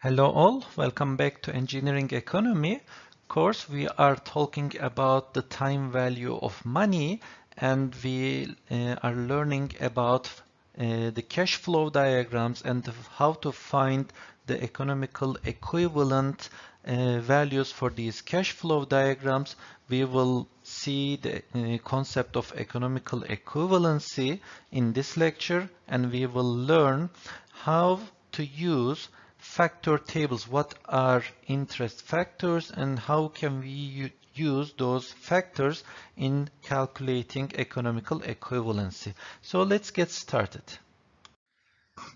Hello all, welcome back to Engineering Economy. Course, we are talking about the time value of money and we are learning about the cash flow diagrams and how to find the economical equivalent values for these cash flow diagrams. We will see the concept of economical equivalency in this lecture, and we will learn how to use factor tables. What are interest factors and how can we use those factors in calculating economical equivalency? So let's get started.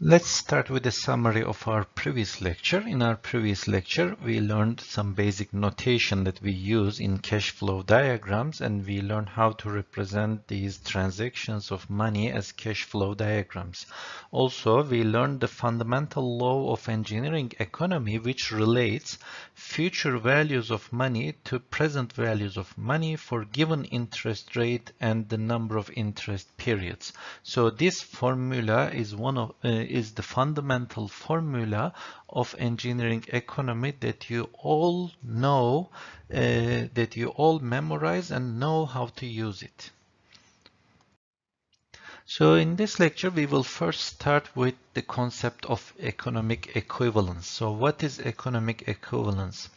Let's start with a summary of our previous lecture. In our previous lecture, we learned some basic notation that we use in cash flow diagrams, and we learned how to represent these transactions of money as cash flow diagrams. Also, we learned the fundamental law of engineering economy, which relates future values of money to present values of money for given interest rate and the number of interest periods. So this formula is is the fundamental formula of engineering economy that you all know, that you all memorize and know how to use it. So in this lecture, we will first start with the concept of economic equivalence. So what is economic equivalence?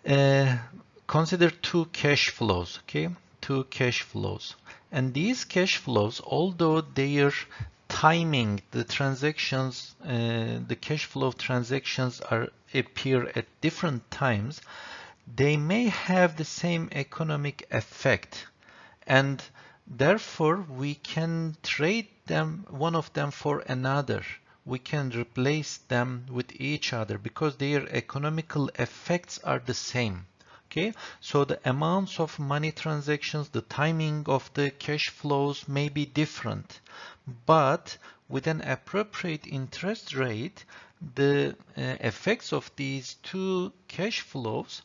Consider two cash flows, okay? Two cash flows. And these cash flows, although their timing, the transactions, the cash flow transactions appear at different times, they may have the same economic effect, and therefore we can trade them, one of them for another. We can replace them with each other because their economical effects are the same. Okay, so the amounts of money transactions, the timing of the cash flows may be different, but with an appropriate interest rate, the effects of these two cash flows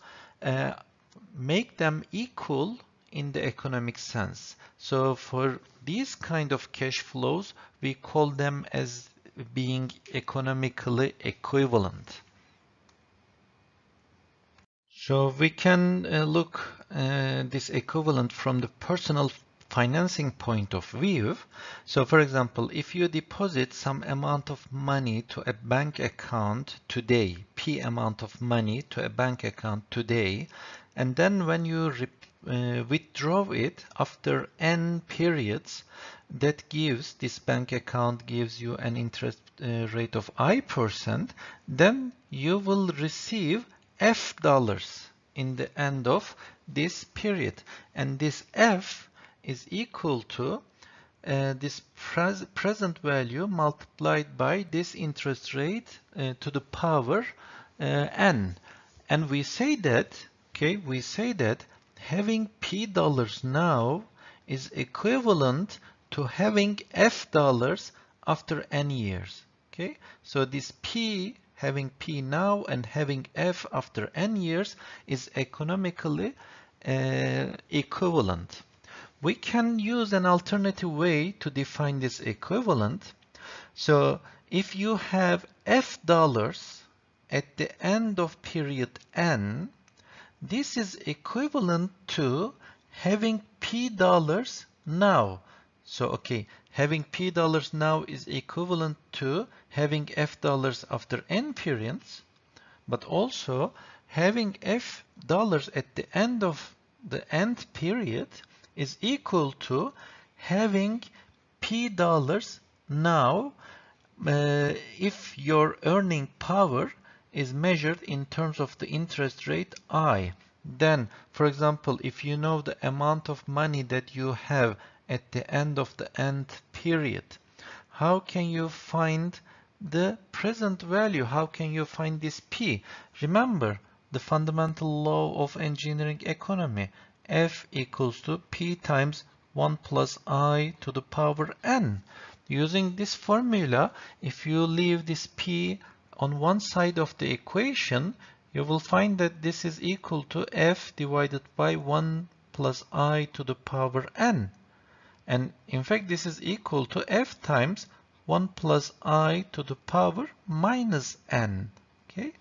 make them equal in the economic sense. So for these kind of cash flows, we call them as being economically equivalent. So we can look this equivalent from the personal financing point of view. So for example, if you deposit some amount of money to a bank account today, P amount of money to a bank account today, and then when you withdraw it after N periods, that gives, this bank account gives you an interest rate of I%, then you will receive F dollars in the end of this period. And this F is equal to this present value multiplied by this interest rate to the power N. And we say that, okay, we say that having P dollars now is equivalent to having F dollars after N years. Okay, so this P, having P now and having F after N years, is economically equivalent. We can use an alternative way to define this equivalent. So if you have F dollars at the end of period N, this is equivalent to having P dollars now. So, okay, having P dollars now is equivalent to having F dollars after N periods, but also having F dollars at the end of the nth period is equal to having P dollars now if your earning power is measured in terms of the interest rate I. Then, for example, if you know the amount of money that you have at the end of the nth period, how can you find the present value? How can you find this P? Remember the fundamental law of engineering economy. F equals to P times 1 plus I to the power N. Using this formula, if you leave this P on one side of the equation, you will find that this is equal to F divided by 1 plus I to the power N. And in fact, this is equal to F times 1 plus I to the power minus N. Okay,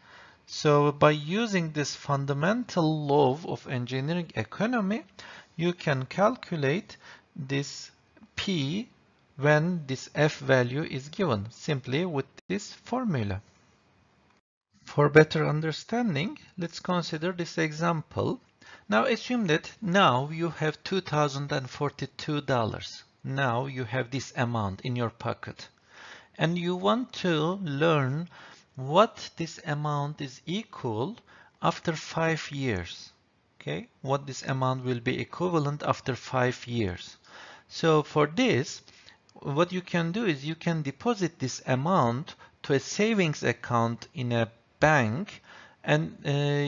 So by using this fundamental law of engineering economy, you can calculate this P when this F value is given simply with this formula. For better understanding, let's consider this example. Now assume that now you have $2,042. Now you have this amount in your pocket. And you want to learn what this amount is equal after 5 years. Okay, what this amount will be equivalent after 5 years. So for this, what you can do is you can deposit this amount to a savings account in a bank, and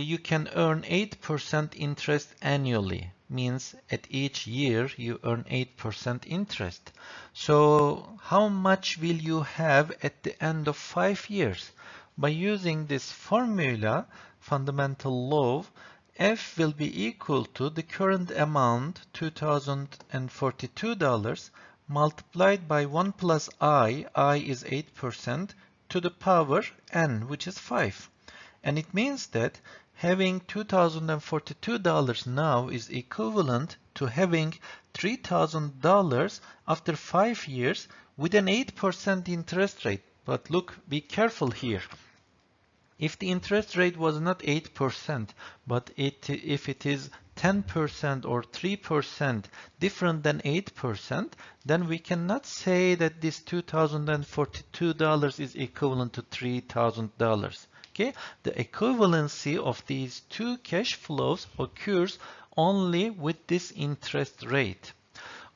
you can earn 8% interest annually. Means at each year you earn 8% interest. So how much will you have at the end of 5 years? By using this formula, fundamental law, F will be equal to the current amount, $2,042, multiplied by 1 plus I is 8%, to the power n, which is 5. And it means that having $2,042 now is equivalent to having $3,000 after 5 years with an 8% interest rate. But look, be careful here. If the interest rate was not 8%, but if it is 10% or 3% different than 8%, then we cannot say that this $2,042 is equivalent to $3,000. Okay? The equivalency of these two cash flows occurs only with this interest rate.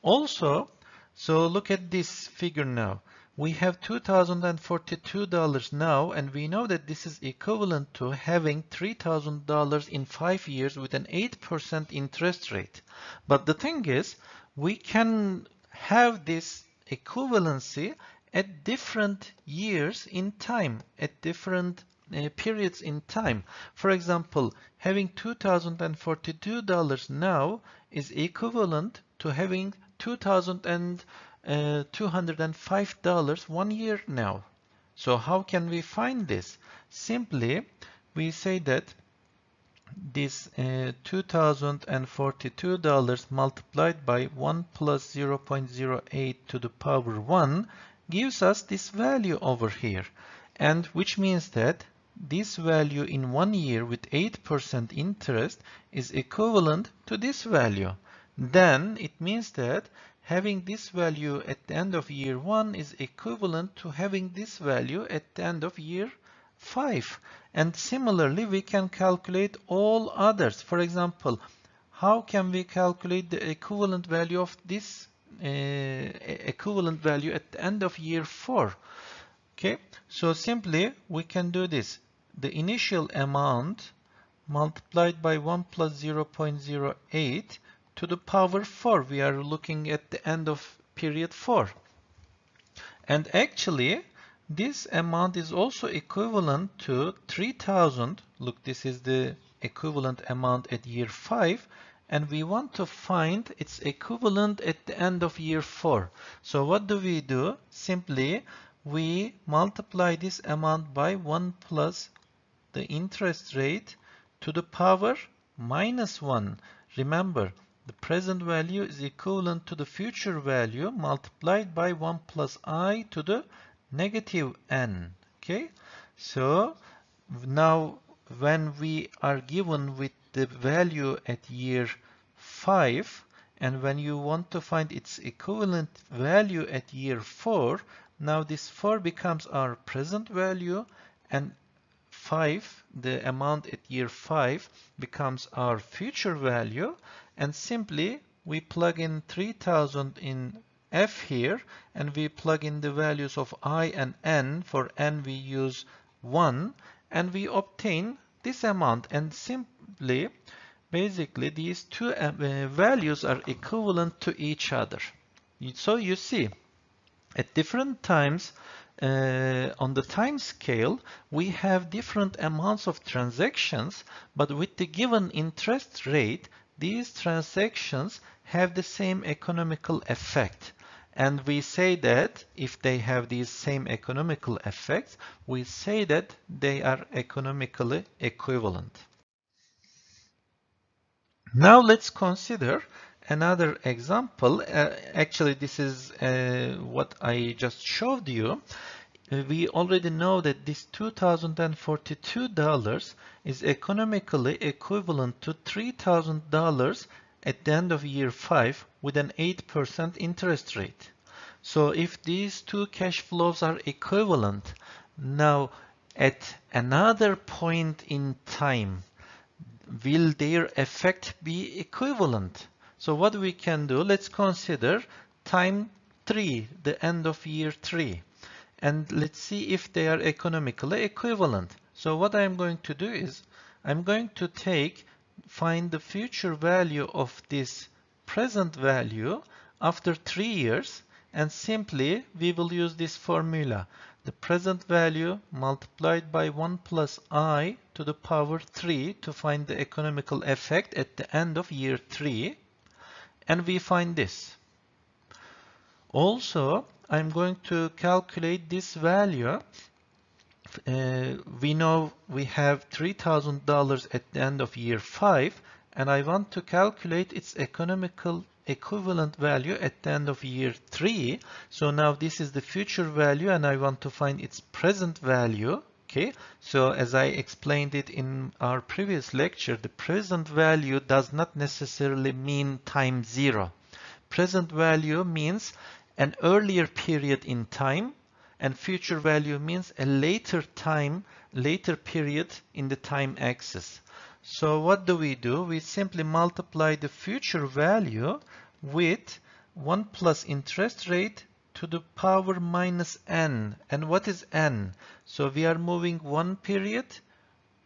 Also, so look at this figure now. We have $2,042 now, and we know that this is equivalent to having $3,000 in 5 years with an 8% interest rate. But the thing is, we can have this equivalency at different years in time, at different periods in time. For example, having $2,042 now is equivalent to having $2,205 1 year now. So how can we find this? Simply, we say that this $2,042 multiplied by 1 plus 0.08 to the power 1 gives us this value over here. And which means that this value in 1 year with 8% interest is equivalent to this value. Then it means that having this value at the end of year 1 is equivalent to having this value at the end of year 5. And similarly, we can calculate all others. For example, how can we calculate the equivalent value of this equivalent value at the end of year 4? Okay, so simply we can do this. The initial amount multiplied by 1 plus 0.08 to the power 4. We are looking at the end of period 4. And actually, this amount is also equivalent to 3,000. Look, this is the equivalent amount at year 5. And we want to find its equivalent at the end of year 4. So what do? Simply, we multiply this amount by 1 plus the interest rate to the power minus 1. Remember, the present value is equivalent to the future value multiplied by 1 plus I to the negative n. Okay, so now when we are given with the value at year 5, and when you want to find its equivalent value at year 4, now this 4 becomes our present value, and 5, the amount at year 5, becomes our future value, and simply we plug in 3,000 in F here, and we plug in the values of I and N. For N we use 1, and we obtain this amount. And simply, basically, these two values are equivalent to each other. So you see, at different times on the time scale, we have different amounts of transactions, but with the given interest rate, these transactions have the same economical effect. And we say that if they have these same economical effects, we say that they are economically equivalent. Now let's consider another example. Actually, this is what I just showed you. We already know that this $2,042 is economically equivalent to $3,000 at the end of year 5 with an 8% interest rate. So if these two cash flows are equivalent, now at another point in time, will their effect be equivalent? So what we can do, let's consider time 3, the end of year 3. And let's see if they are economically equivalent. So what I'm going to do is, I'm going to find the future value of this present value after 3 years, and simply we will use this formula. The present value multiplied by 1 plus I to the power 3 to find the economical effect at the end of year 3. And we find this. Also, I'm going to calculate this value. We know we have $3,000 at the end of year 5, and I want to calculate its economical equivalent value at the end of year 3. So now this is the future value, and I want to find its present value. Okay, so as I explained it in our previous lecture, the present value does not necessarily mean time 0. Present value means an earlier period in time, and future value means a later period in the time axis. So what do? We simply multiply the future value with 1 plus interest rate to the power minus n. And what is n? So we are moving 1 period,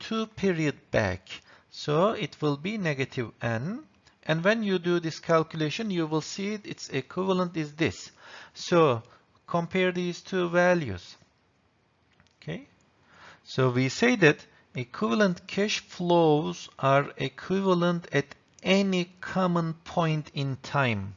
2 period back. So it will be negative n. And when you do this calculation, you will see its equivalent is this. So compare these two values. Okay. So we say that equivalent cash flows are equivalent at any common point in time,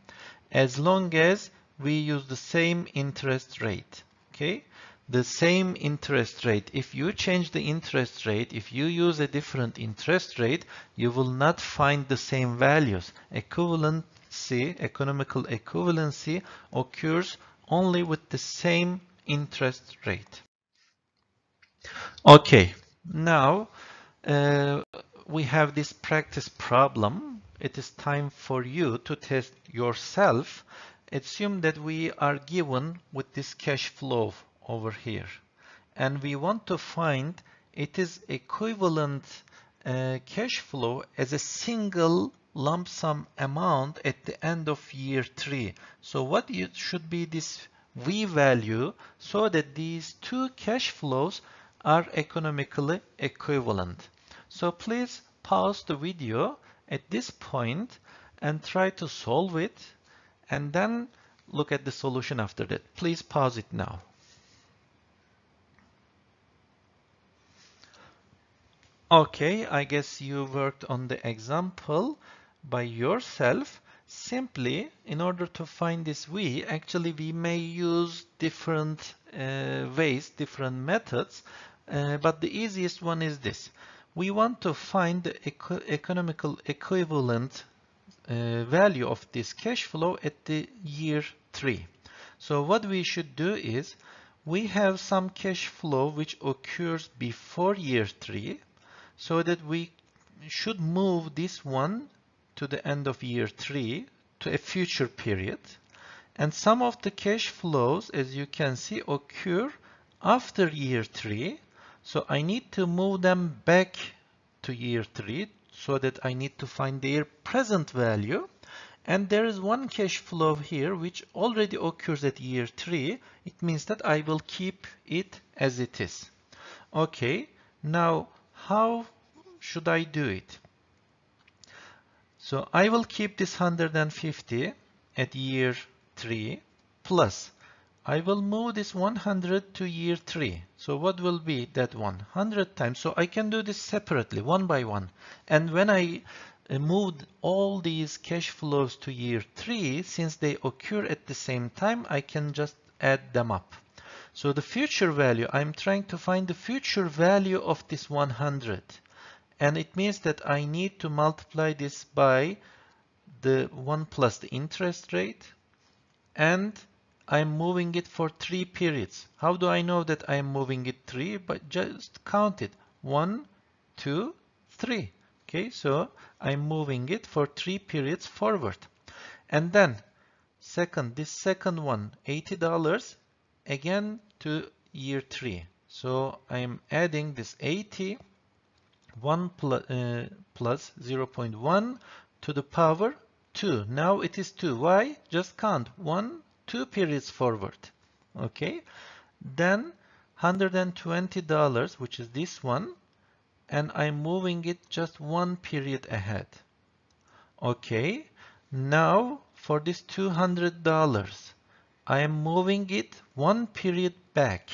as long as we use the same interest rate. Okay. The same interest rate. If you change the interest rate, if you use a different interest rate, you will not find the same values. Equivalency, economical equivalency occurs only with the same interest rate. Okay, now we have this practice problem. It is time for you to test yourself. Assume that we are given with this cash flow over here, and we want to find it is equivalent cash flow as a single lump sum amount at the end of year 3. So what should be this V value so that these two cash flows are economically equivalent? So please pause the video at this point and try to solve it, and then look at the solution after that. Please pause it now. Okay, I guess you worked on the example by yourself. Simply, in order to find this V, actually we may use different ways, different methods, but the easiest one is this. We want to find the economical equivalent value of this cash flow at the year 3. So what we should do is, we have some cash flow which occurs before year 3, so that we should move this one to the end of year 3 to a future period. And some of the cash flows, as you can see, occur after year 3. So I need to move them back to year 3 so that I need to find their present value. And there is one cash flow here which already occurs at year 3. It means that I will keep it as it is. Okay, now how should I do it? So I will keep this 150 at year 3, plus I will move this 100 to year 3. So what will be that 100 times? So I can do this separately, one by one. And when I move all these cash flows to year 3, since they occur at the same time, I can just add them up. So the future value, I'm trying to find the future value of this 100. And it means that I need to multiply this by the 1 plus the interest rate, and I'm moving it for 3 periods. How do I know that I'm moving it 3? But just count it. 1, 2, 3. Okay, so I'm moving it for 3 periods forward. And then this second one, $80, again to year 3. So I'm adding this 80, 1 plus 0.1 to the power 2. Now it is 2. Why? Just count. 1, 2 periods forward. Okay. Then $120, which is this one, and I'm moving it just 1 period ahead. Okay. Now for this $200, I am moving it 1 period back.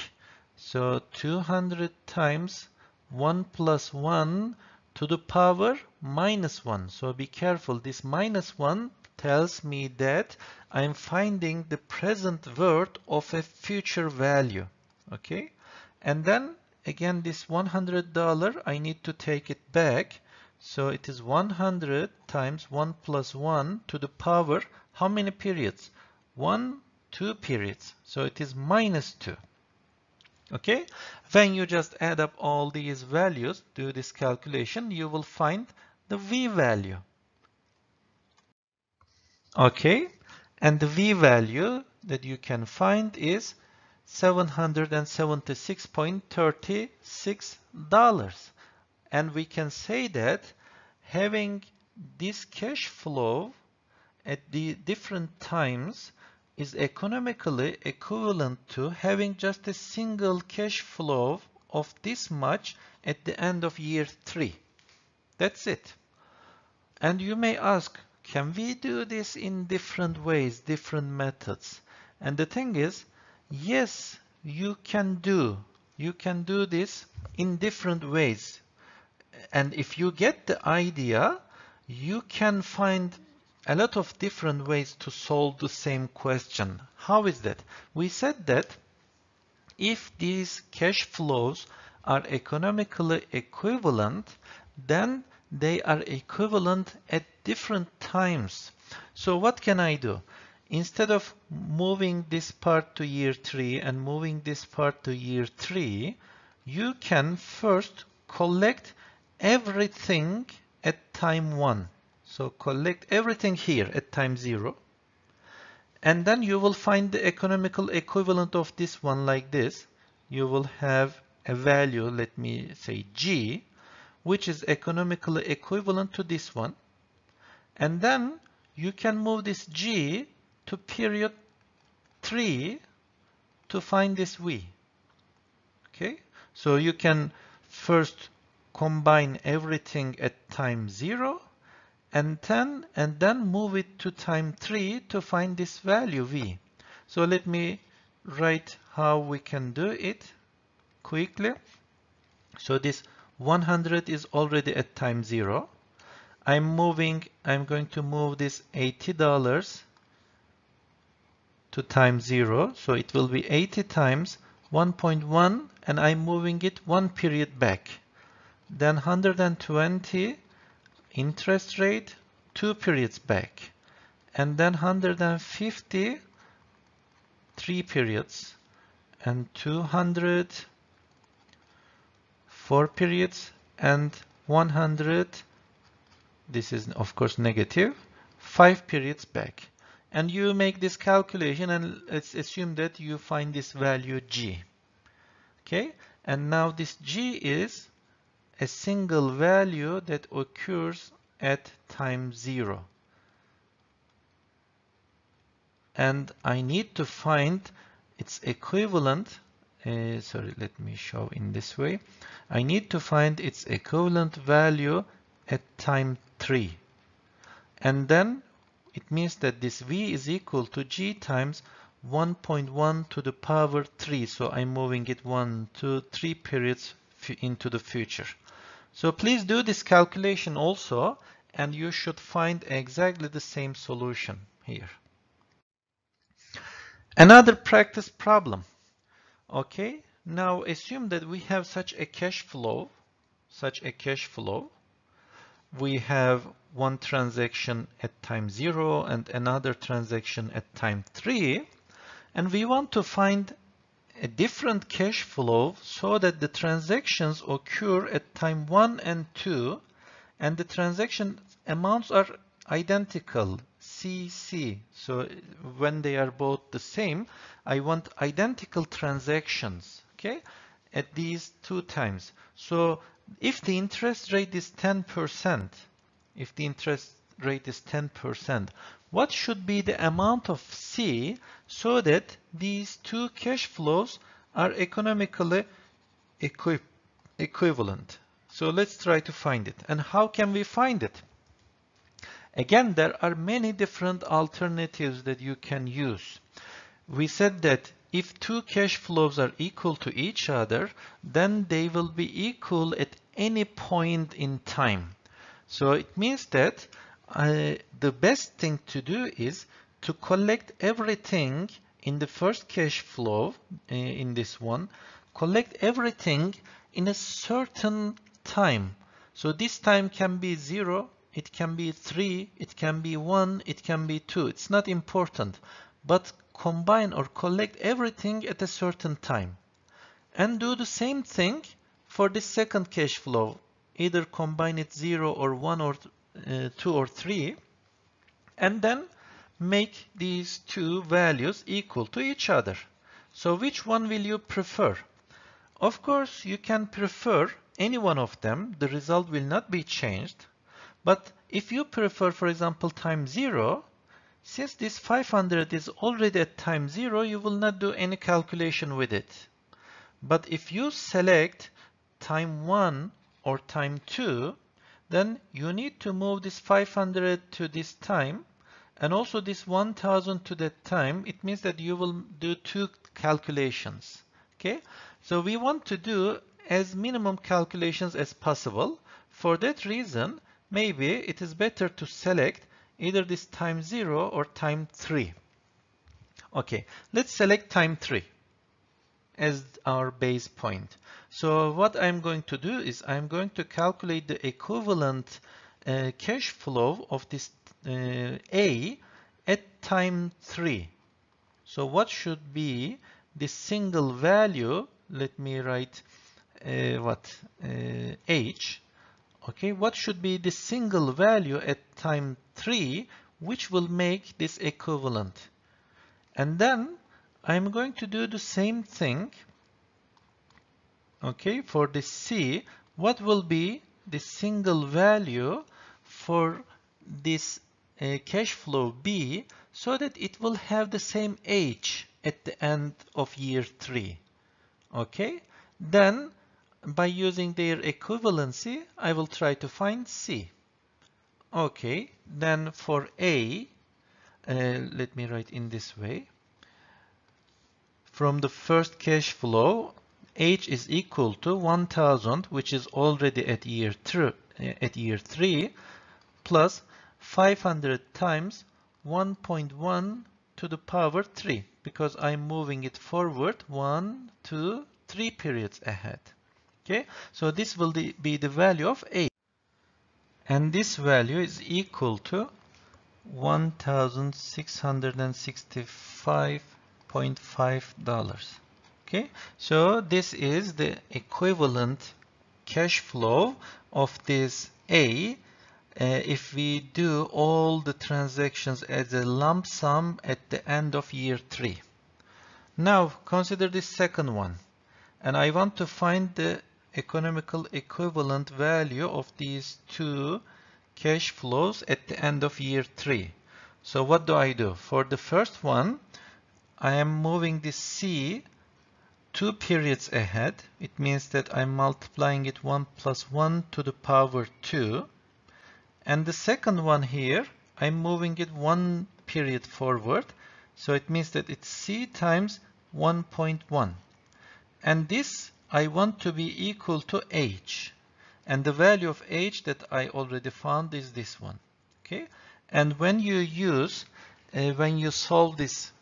So 200 times 1 plus 1 to the power minus 1. So be careful. This minus 1 tells me that I'm finding the present worth of a future value. Okay. And then again, this $100, I need to take it back. So it is 100 times 1 plus 1 to the power, how many periods? 1, 2 periods. So it is minus 2. Okay. When you just add up all these values, do this calculation, you will find the V value. Okay. And the V value that you can find is $776.36. And we can say that having this cash flow at the different times is economically equivalent to having just a single cash flow of this much at the end of year 3. That's it. And you may ask, can we do this in different ways, different methods? And the thing is, yes, you can do this in different ways. And if you get the idea, you can find a lot of different ways to solve the same question. How is that? We said that if these cash flows are economically equivalent, then they are equivalent at different times. So what can I do? Instead of moving this part to year 3 and moving this part to year 3, you can first collect everything at time 1. So collect everything here at time 0. And then you will find the economical equivalent of this one like this. You will have a value, let me say G, which is economically equivalent to this one. And then you can move this G to period 3 to find this V. Okay, so you can first combine everything at time 0 and then move it to time 3 to find this value V. So let me write how we can do it quickly. So this 100 is already at time 0. I'm going to move this $80 to time 0. So it will be 80 times 1.1, and I'm moving it 1 period back. Then 120 interest rate 2 periods back. And then 150 3 periods. And 200 4 periods. And 100, this is of course negative, 5 periods back. And you make this calculation, and let's assume that you find this value G. Okay, and now this G is a single value that occurs at time 0. And I need to find its equivalent. Sorry, let me show in this way. I need to find its equivalent value at time 3. And then it means that this V is equal to G times 1.1 to the power 3. So I'm moving it 1, 2, 3 periods into the future. So please do this calculation also, and you should find exactly the same solution here. Another practice problem. Okay, now assume that we have such a cash flow. We have one transaction at time 0 and another transaction at time 3, and we want to find a different cash flow so that the transactions occur at time 1 and 2 and the transaction amounts are identical, CC. So when they are both the same, I want identical transactions, okay, at these two times. So if the interest rate is 10%, what should be the amount of C so that these two cash flows are economically equivalent? So let's try to find it. And how can we find it? Again, there are many different alternatives that you can use. We said that if two cash flows are equal to each other, then they will be equal at any point in time. So it means that the best thing to do is to collect everything in the first cash flow, in this one, collect everything in a certain time. So this time can be 0, it can be 3, it can be 1, it can be 2. It's not important, but combine or collect everything at a certain time. And do the same thing for the second cash flow. Either combine it 0 or 1 or 2 or 3, and then make these two values equal to each other. So which one will you prefer? Of course, you can prefer any one of them. The result will not be changed. But if you prefer, for example, time 0, since this 500 is already at time 0, you will not do any calculation with it. But if you select time 1 or time 2, then you need to move this 500 to this time and also this 1000 to that time. It means that you will do two calculations. Okay, so we want to do as minimum calculations as possible. For that reason, maybe it is better to select either this time 0 or time 3. Okay, let's select time 3 as our base point. So what I'm going to do is I'm going to calculate the equivalent cash flow of this A at time 3. So what should be the single value? Let me write H. Okay, what should be the single value at time 3 which will make this equivalent? And then I'm going to do the same thing, okay, for the C. What will be the single value for this cash flow B so that it will have the same H at the end of year 3? Okay, then by using their equivalency, I will try to find C. Okay, then for A, let me write in this way. From the first cash flow, H is equal to 1000, which is already at year 3, plus 500 times 1.1 to the power 3, because I'm moving it forward 1, 2, 3 periods ahead. Okay, so this will be the value of A. And this value is equal to $1,665.5. Okay, so this is the equivalent cash flow of this A if we do all the transactions as a lump sum at the end of year 3. Now consider this second one, and I want to find the economical equivalent value of these two cash flows at the end of year 3. So what do I do? For the first one, I am moving this C 2 periods ahead. It means that I'm multiplying it 1 plus 1 to the power 2. And the second one here, I'm moving it 1 period forward. So it means that it's C times 1.1. And this I want to be equal to H. and the value of h that I already found is this one. Okay, and when you solve this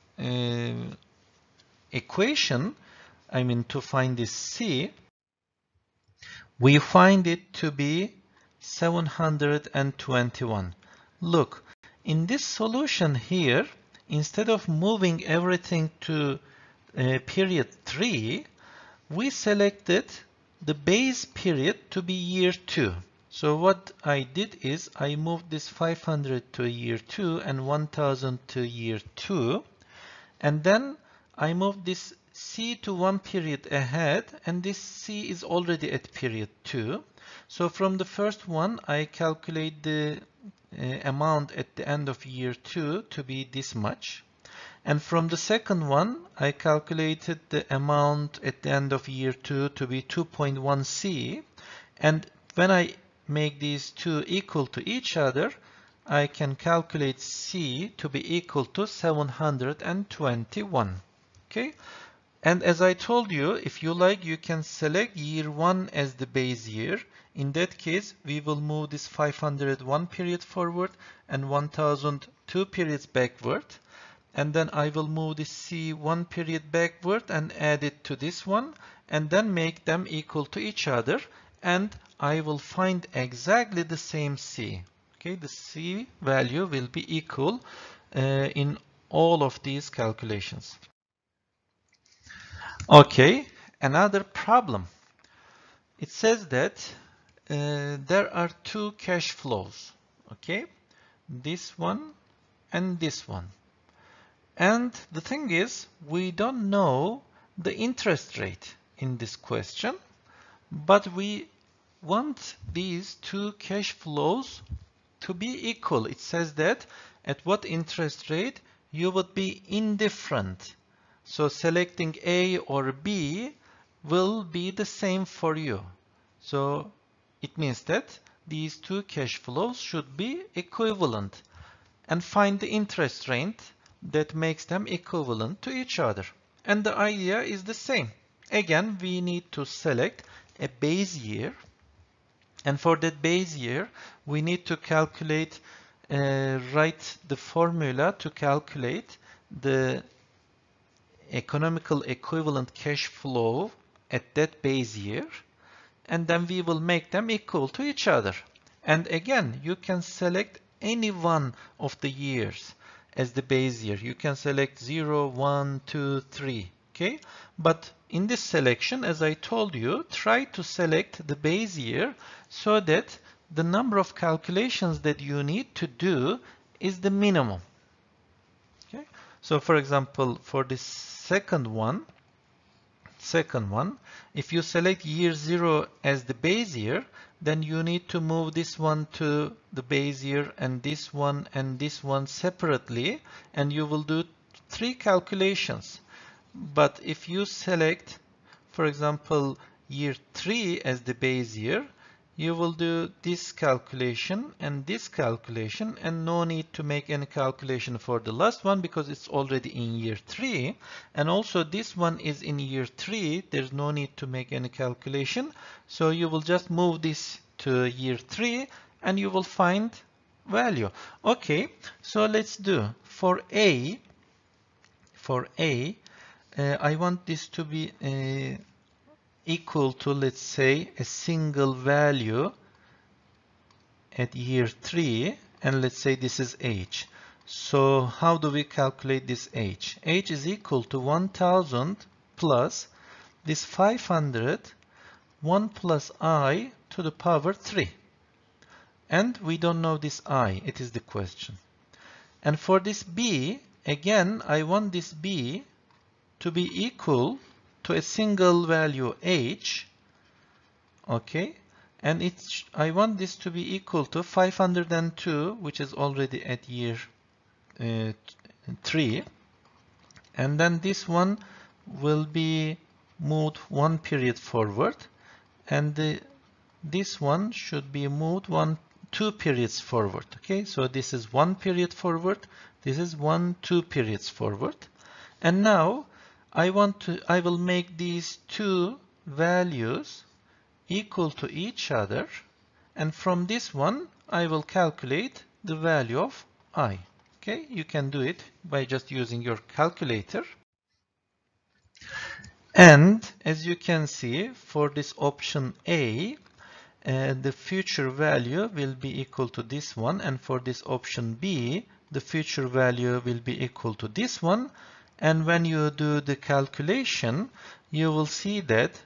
equation, I mean to find this c, we find it to be 721. Look, in this solution here, instead of moving everything to period 3, we selected the base period to be year 2. So what I did is I moved this 500 to year 2 and 1000 to year 2, and then I moved this C to one period ahead, and this C is already at period 2. So from the first one, I calculate the amount at the end of year 2 to be this much. And from the second one, I calculated the amount at the end of year 2 to be 2.1 C. And when I make these two equal to each other, I can calculate C to be equal to 721. Okay? And as I told you, if you like, you can select year 1 as the base year. In that case, we will move this 501 period forward and 1000 2 periods backward. And then I will move this C 1 period backward and add it to this one, and then make them equal to each other, and I will find exactly the same C. Okay, the C value will be equal in all of these calculations. Okay, another problem. It says that there are two cash flows. Okay, this one and this one. And the thing is, we don't know the interest rate in this question, but we want these two cash flows to be equal. It says that at what interest rate you would be indifferent. So selecting A or B will be the same for you. So it means that these two cash flows should be equivalent, and find the interest rate that makes them equivalent to each other. And the idea is the same. Again, we need to select a base year, and for that base year we need to calculate, write the formula to calculate the economical equivalent cash flow at that base year, and then we will make them equal to each other. And again, you can select any one of the years as the base year. You can select 0, 1, 2, 3, okay? But in this selection, as I told you, try to select the base year so that the number of calculations that you need to do is the minimum. Okay? So for example, for this second one, if you select year 0 as the base year, then you need to move this one to the base year and this one separately, and you will do 3 calculations. But if you select, for example, year 3 as the base year, you will do this calculation and no need to make any calculation for the last one because it's already in year 3, and also this one is in year 3. There's no need to make any calculation, so you will just move this to year 3 and you will find value. Okay, so let's do for A. I want this to be equal to, let's say, a single value at year 3, and let's say this is h. So how do we calculate this h? H is equal to 1000 plus this 500, 1 plus I to the power 3. And we don't know this I, it is the question. And for this B, again, I want this B to be equal to a single value h, okay, and I want this to be equal to 502, which is already at year 3, and then this one will be moved 1 period forward, and this one should be moved 2 periods forward. Okay, so this is 1 period forward, this is 2 periods forward, and now I will make these two values equal to each other, and from this one I will calculate the value of I. Okay, you can do it by just using your calculator. And as you can see, for this option A, the future value will be equal to this one, and for this option B, the future value will be equal to this one. And when you do the calculation, you will see that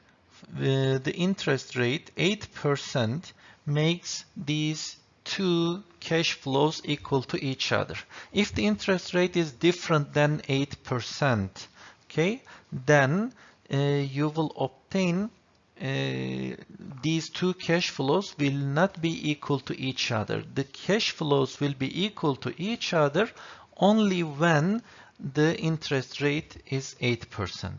the interest rate 8% makes these two cash flows equal to each other. If the interest rate is different than 8%, okay, then you will obtain these two cash flows will not be equal to each other. The cash flows will be equal to each other only when the interest rate is 8%.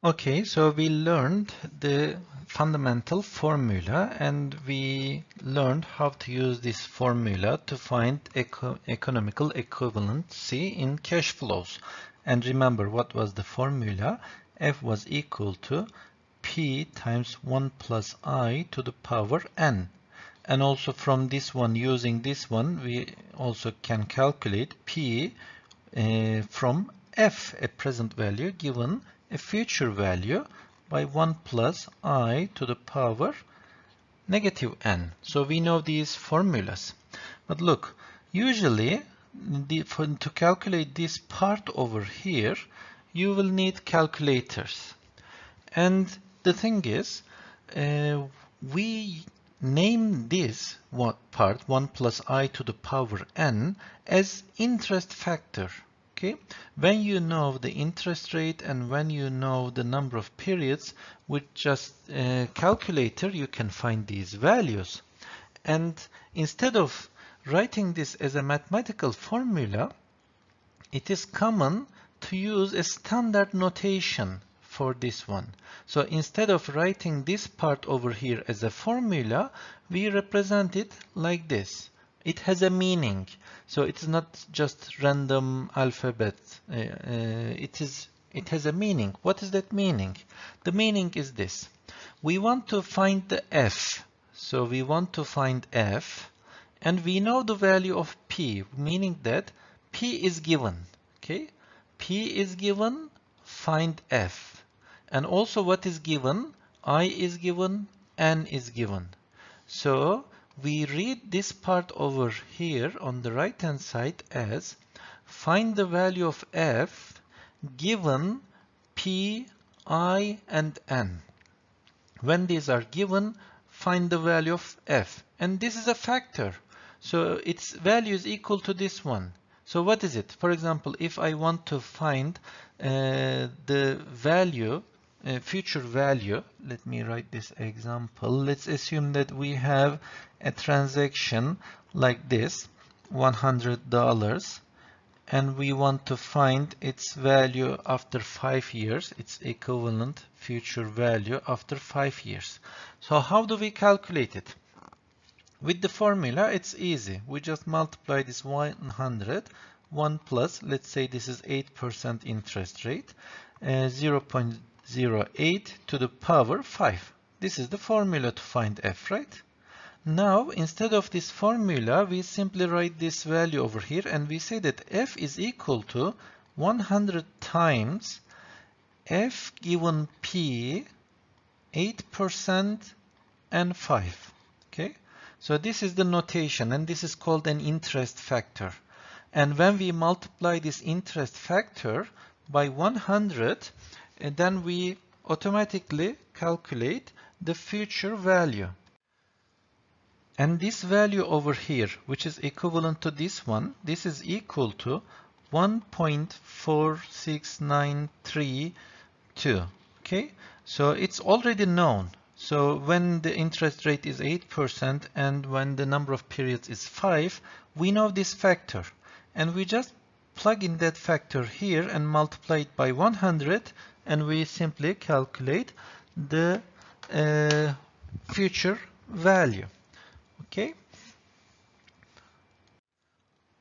Okay, so we learned the fundamental formula, and we learned how to use this formula to find economical equivalency in cash flows. And remember, what was the formula? F was equal to P times 1 plus I to the power n. And also from this one, using this one, we also can calculate P from F, a present value, given a future value, by 1 plus I to the power negative n. So we know these formulas. But look, usually to calculate this part over here, you will need calculators. And the thing is, we name this part, 1 plus I to the power n, as interest factor. Okay, when you know the interest rate and when you know the number of periods, with just a calculator you can find these values. And instead of writing this as a mathematical formula, it is common to use a standard notation for this one. So instead of writing this part over here as a formula, we represent it like this. It has a meaning. So it's not just random alphabet. It has a meaning. What is that meaning? The meaning is this. We want to find the F. So we want to find F, and we know the value of P, meaning that P is given. Okay? P is given, find F. And also what is given? I is given, N is given. So we read this part over here on the right hand side as find the value of F given P, I, and N. When these are given, find the value of F. And this is a factor. So its value is equal to this one. So what is it? For example, if I want to find the value, future value, let me write this example. Let's assume that we have a transaction like this, $100, and we want to find its value after 5 years, its equivalent future value after 5 years. So how do we calculate it? With the formula, it's easy. We just multiply this 100, 1 plus, let's say this is 8% interest rate, 0.08 to the power 5. This is the formula to find F, right? Now, instead of this formula, we simply write this value over here, and we say that F is equal to 100 times F given P, 8%, and 5. Okay? So this is the notation, and this is called an interest factor. And when we multiply this interest factor by 100, then we automatically calculate the future value. And this value over here, which is equivalent to this one, this is equal to 1.46932. Okay, so it's already known. So when the interest rate is 8% and when the number of periods is 5, we know this factor. And we just plug in that factor here and multiply it by 100, and we simply calculate the future value. Okay.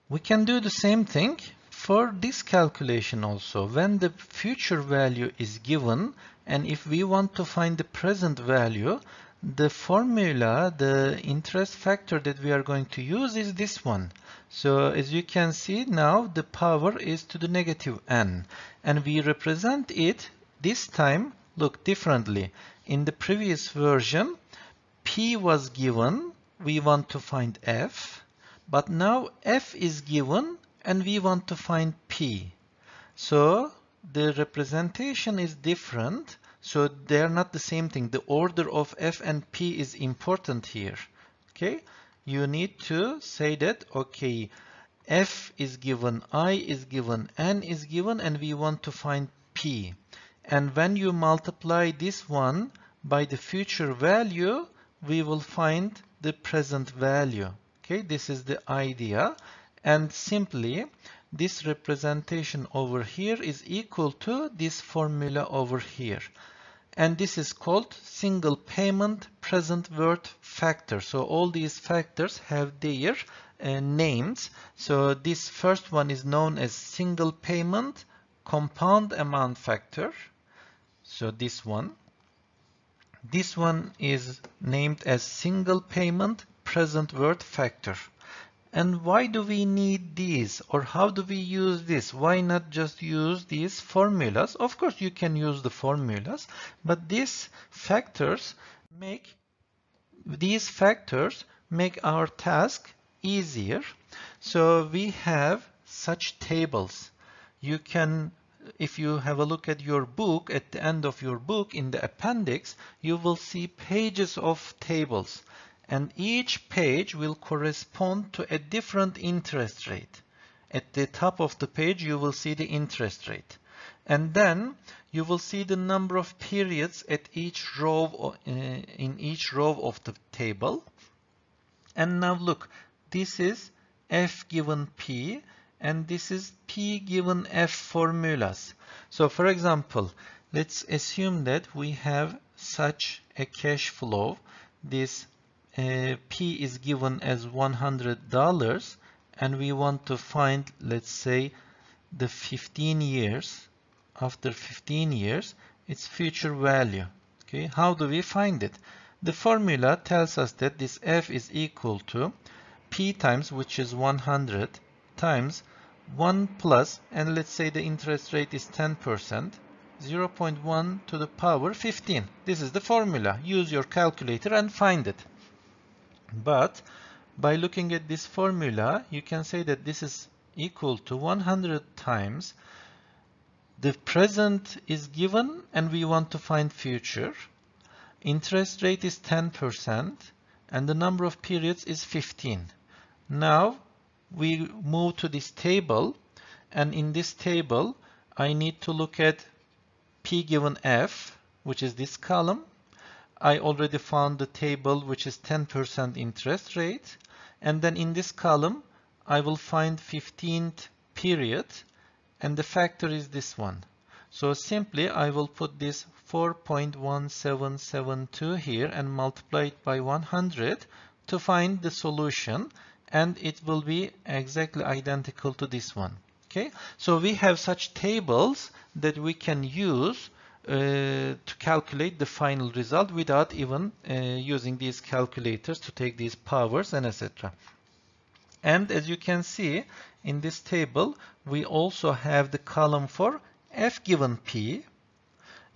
We can do the same thing for this calculation also. When the future value is given, And if we want to find the present value, the formula, the interest factor that we are going to use is this one. So as you can see now, the power is to the negative n. And we represent it this time, look, differently. In the previous version, P was given, we want to find F. But now F is given and we want to find P. So the representation is different. So they are not the same thing. The order of F and P is important here. Okay, you need to say that, okay, F is given, I is given, N is given, and we want to find P. And when you multiply this one by the future value, we will find the present value. Okay, this is the idea. And simply, this representation over here is equal to this formula over here. And this is called single payment present worth factor. So all these factors have their names. So this first one is known as single payment compound amount factor. So this one. This one is named as single payment present worth factor. And why do we need these, or how do we use this? Why not just use these formulas? Of course, you can use the formulas, but these factors make our task easier. So we have such tables. You can, if you have a look at your book, at the end of your book in the appendix, you will see pages of tables. And each page will correspond to a different interest rate. At the top of the page, you will see the interest rate. And then you will see the number of periods at each row, in each row of the table. And now look, this is F given P, and this is P given F formulas. So for example, let's assume that we have such a cash flow. This P is given as $100 and we want to find, let's say, the 15 years. After 15 years, its future value. Okay, how do we find it? The formula tells us that this F is equal to P times, which is 100, times 1 plus, and let's say the interest rate is 10%, 0.1 to the power 15. This is the formula. Use your calculator and find it. But by looking at this formula, you can say that this is equal to 100 times the present is given and we want to find future. Interest rate is 10% and the number of periods is 15. Now we move to this table, and in this table I need to look at P given F, which is this column. I already found the table which is 10% interest rate, and then in this column I will find 15th period, and the factor is this one. So simply I will put this 4.1772 here and multiply it by 100 to find the solution, and it will be exactly identical to this one. Okay, so we have such tables that we can use to calculate the final result without even using these calculators to take these powers and etc. And as you can see in this table, we also have the column for F given P.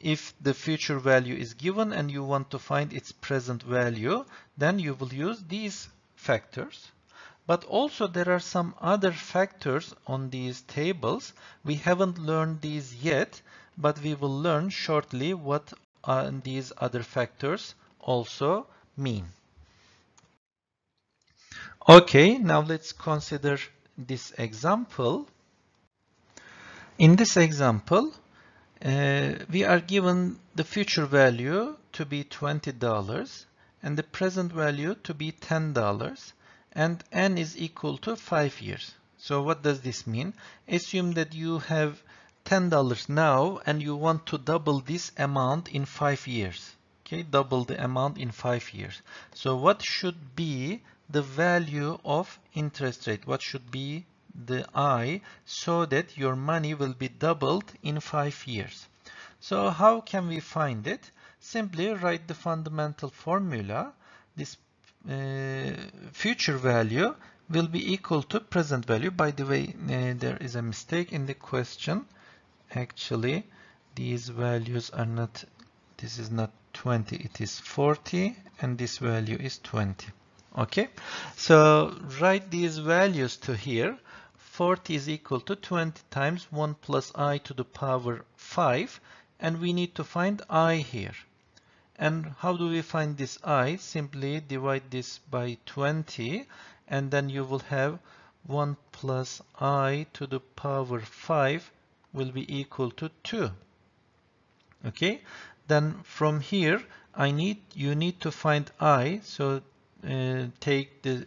If the future value is given and you want to find its present value, then you will use these factors. But also there are some other factors on these tables. We haven't learned these yet, but we will learn shortly what these other factors also mean. Okay, now let's consider this example. In this example, we are given the future value to be $20 and the present value to be $10, and n is equal to 5 years. So what does this mean? Assume that you have $10 now and you want to double this amount in 5 years. Okay, double the amount in 5 years. So what should be the value of interest rate? What should be the I, so that your money will be doubled in 5 years? So how can we find it? Simply write the fundamental formula. This future value will be equal to present value. By the way, there is a mistake in the question. Actually, these values are not, this is not 20, it is 40, and this value is 20. Okay, so write these values to here. 40 is equal to 20 times 1 plus I to the power 5, and we need to find I here. And how do we find this I? Simply divide this by 20, and then you will have 1 plus I to the power 5 will be equal to 2. Okay, then from here you need to find I, so take the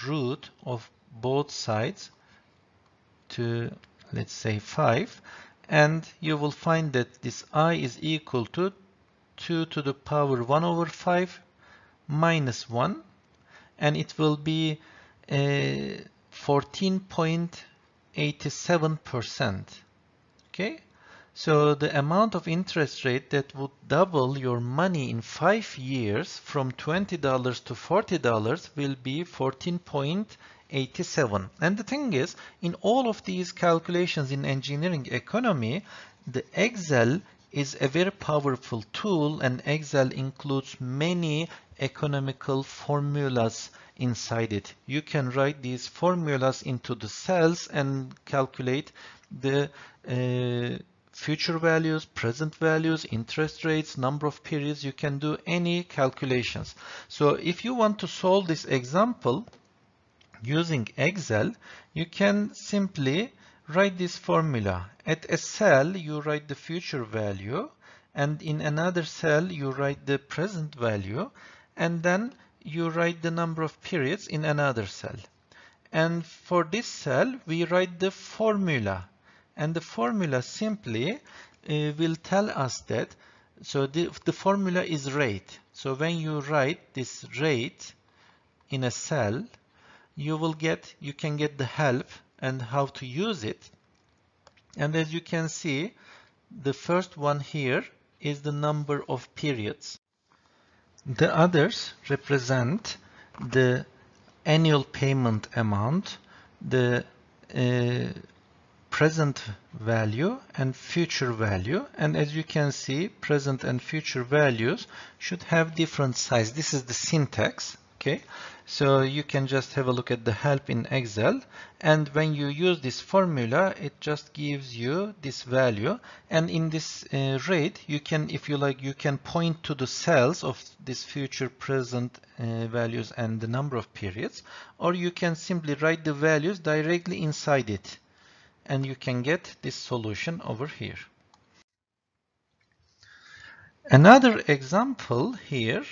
root of both sides to, let's say, 5, and you will find that this I is equal to 2 to the power 1 over 5 minus 1, and it will be 14.87%. Okay, so the amount of interest rate that would double your money in 5 years from $20 to $40 will be 14.87. And the thing is, in all of these calculations in engineering economy, the Excel is a very powerful tool, and Excel includes many economical formulas inside it. You can write these formulas into the cells and calculate the future values, present values, interest rates, number of periods. You can do any calculations. So if you want to solve this example using Excel, you can simply write this formula. At a cell, you write the future value, and in another cell, you write the present value, and then you write the number of periods in another cell. And for this cell, we write the formula. And the formula simply will tell us that, so the formula is rate. So when you write this rate in a cell, you can get the help and how to use it. And as you can see, the first one here is the number of periods. The others represent the annual payment amount, the present value and future value. And as you can see, present and future values should have different size. This is the syntax. Okay, so you can just have a look at the help in Excel, and when you use this formula, it just gives you this value. And in this rate, you can, if you like, you can point to the cells of this future, present values and the number of periods, or you can simply write the values directly inside it, and you can get this solution over here. Another example here.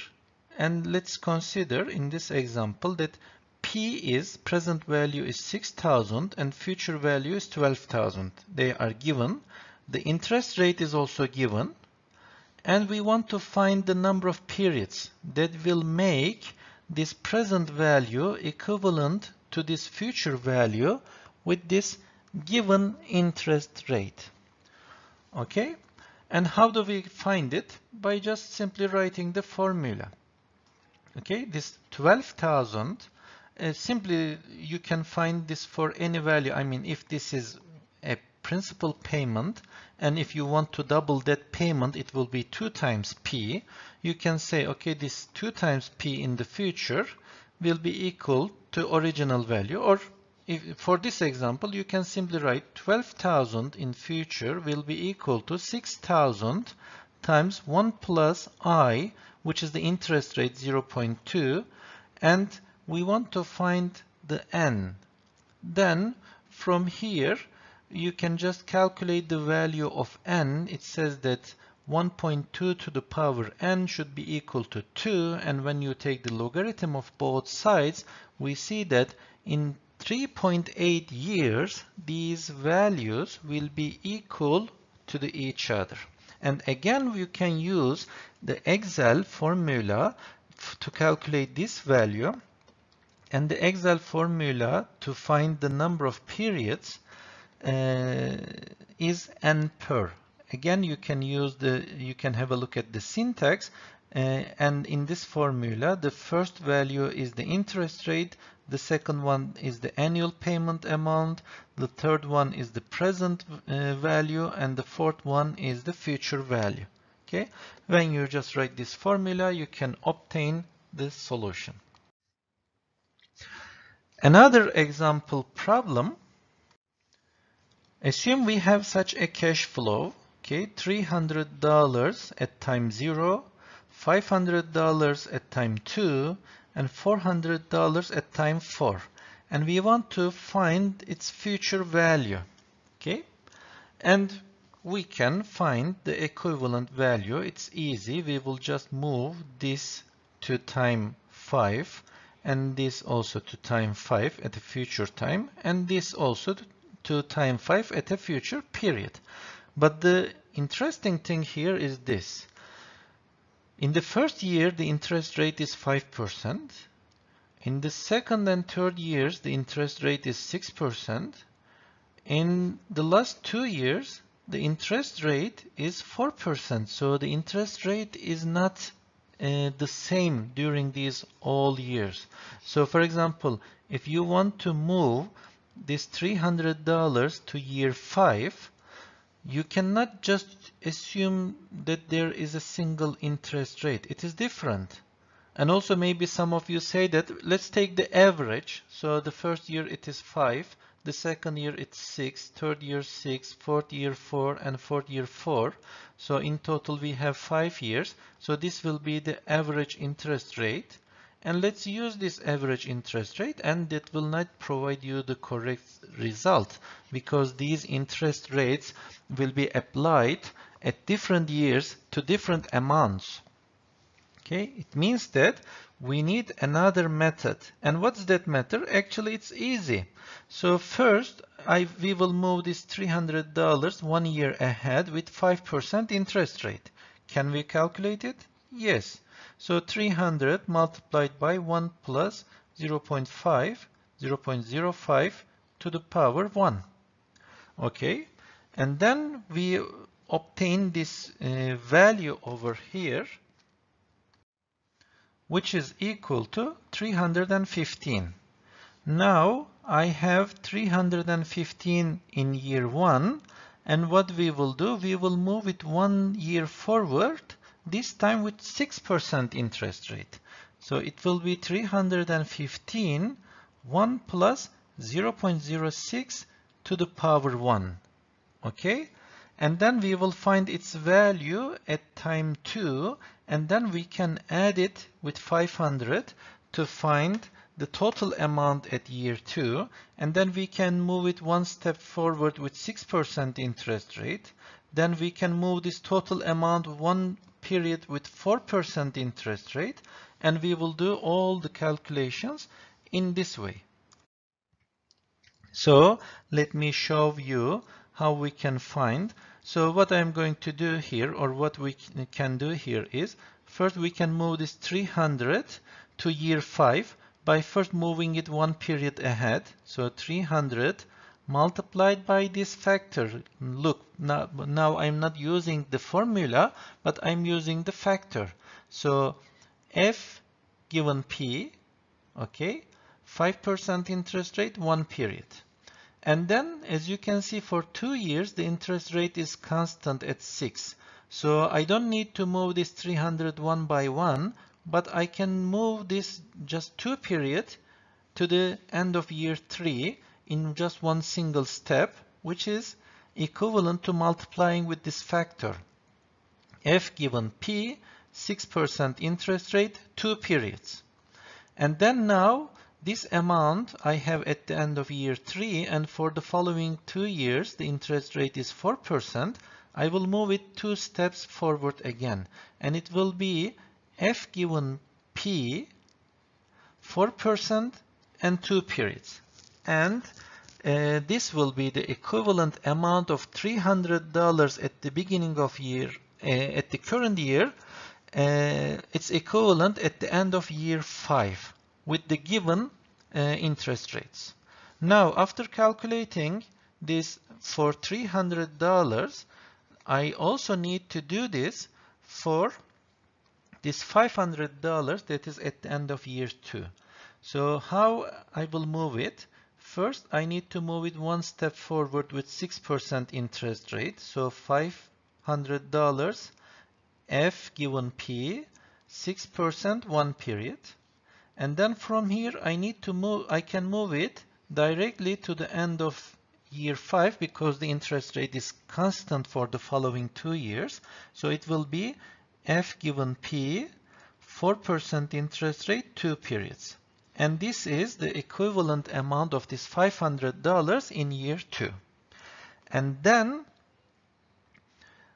And let's consider in this example that P is, present value is 6,000 and future value is 12,000. They are given. The interest rate is also given. And we want to find the number of periods that will make this present value equivalent to this future value with this given interest rate. Okay? And how do we find it? By just simply writing the formula. Okay, this 12,000, simply you can find this for any value. I mean, if this is a principal payment, and if you want to double that payment, it will be 2 times P. You can say, okay, this 2 times P in the future will be equal to original value. Or for this example, you can simply write 12,000 in future will be equal to 6,000 times 1 plus I, which is the interest rate 0.2, and we want to find the n. Then from here you can just calculate the value of n. It says that 1.2 to the power n should be equal to 2, and when you take the logarithm of both sides, we see that in 3.8 years these values will be equal to each other. And again, you can use the Excel formula to calculate this value, and the Excel formula to find the number of periods is n per. again, you can have a look at the syntax, and in this formula, the first value is the interest rate, the second one is the annual payment amount, the third one is the present value, and the fourth one is the future value. Okay, when you just write this formula, you can obtain the solution. Another example problem. Assume we have such a cash flow, okay, $300 at time 0, $500 at time 2, and $400 at time 4. And we want to find its future value, okay? And we can find the equivalent value. It's easy. We will just move this to time 5, and this also to time 5 at a future time, and this also to time 5 at a future period. But the interesting thing here is this. In the first year, the interest rate is 5%. In the second and third years, the interest rate is 6%. In the last 2 years, the interest rate is 4%. So the interest rate is not the same during these all years. So for example, if you want to move this $300 to year 5, you cannot just assume that there is a single interest rate. It is different. And also maybe some of you say that let's take the average. So the first year it is 5, the second year it's 6, third year 6, fourth year 4, and fourth year 4. So in total we have 5 years. So this will be the average interest rate. And let's use this average interest rate, and that will not provide you the correct result because these interest rates will be applied at different years to different amounts. Okay, it means that we need another method. And what's that method? Actually, it's easy. So first, we will move this $300 1 year ahead with 5% interest rate. Can we calculate it? Yes. So 300 multiplied by 1 plus 0.5, 0.05 to the power 1. Okay, and then we obtain this value over here, which is equal to 315. Now I have 315 in year 1, and what we will do, we will move it 1 year forward, this time with 6% interest rate. So it will be 315, 1 plus 0.06 to the power 1. Okay? And then we will find its value at time 2, and then we can add it with 500 to find the total amount at year 2, and then we can move it 1 step forward with 6% interest rate. Then we can move this total amount 1 period with 4% interest rate, and we will do all the calculations in this way. So let me show you how we can find. So what I'm going to do here, or what we can do here is, first we can move this 300 to year 5 by first moving it 1 period ahead. So 300 multiplied by this factor. Look, now I'm not using the formula, but I'm using the factor. So F given P, okay, 5% interest rate, 1 period. And then, as you can see, for 2 years, the interest rate is constant at 6. So I don't need to move this 300 1 by 1, but I can move this just 2 period to the end of year 3 in just one single step, which is equivalent to multiplying with this factor. F given P, 6% interest rate, 2 periods. And then now, this amount I have at the end of year 3, and for the following 2 years, the interest rate is 4%. I will move it 2 steps forward again, and it will be F given P, 4% and 2 periods. And this will be the equivalent amount of $300 at the beginning of year, at the current year. It's equivalent at the end of year 5 with the given interest rates. Now, after calculating this for $300, I also need to do this for this $500 that is at the end of year 2. So how I will move it? First, I need to move it one step forward with 6% interest rate. So $500 F given P, 6% 1 period. And then from here I can move it directly to the end of year 5 because the interest rate is constant for the following 2 years. So it will be F given P, 4% interest rate, 2 periods. And this is the equivalent amount of this $500 in year 2. And then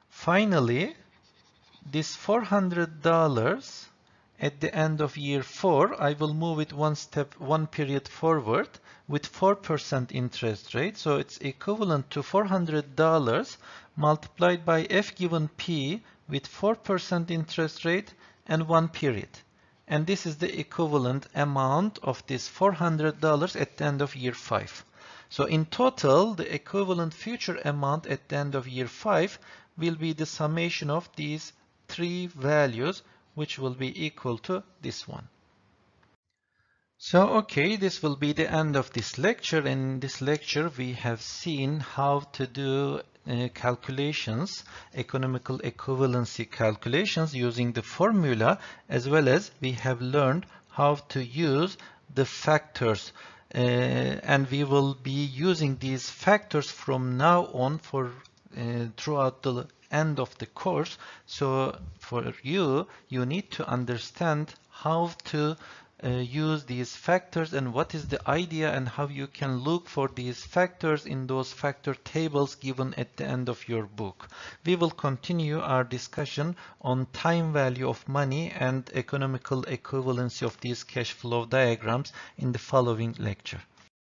finally, this $400 at the end of year 4, I will move it one period forward with 4% interest rate. So it's equivalent to $400 multiplied by F given P with 4% interest rate and 1 period. And this is the equivalent amount of this $400 at the end of year 5. So in total, the equivalent future amount at the end of year 5 will be the summation of these 3 values, which will be equal to this one. So, okay, this will be the end of this lecture. In this lecture, we have seen how to do calculations, economical equivalency calculations using the formula, as well as we have learned how to use the factors. And we will be using these factors from now on for throughout the end of the course. So for you need to understand how to use these factors and what is the idea and how you can look for these factors in those factor tables given at the end of your book. We will continue our discussion on time value of money and economical equivalency of these cash flow diagrams in the following lecture.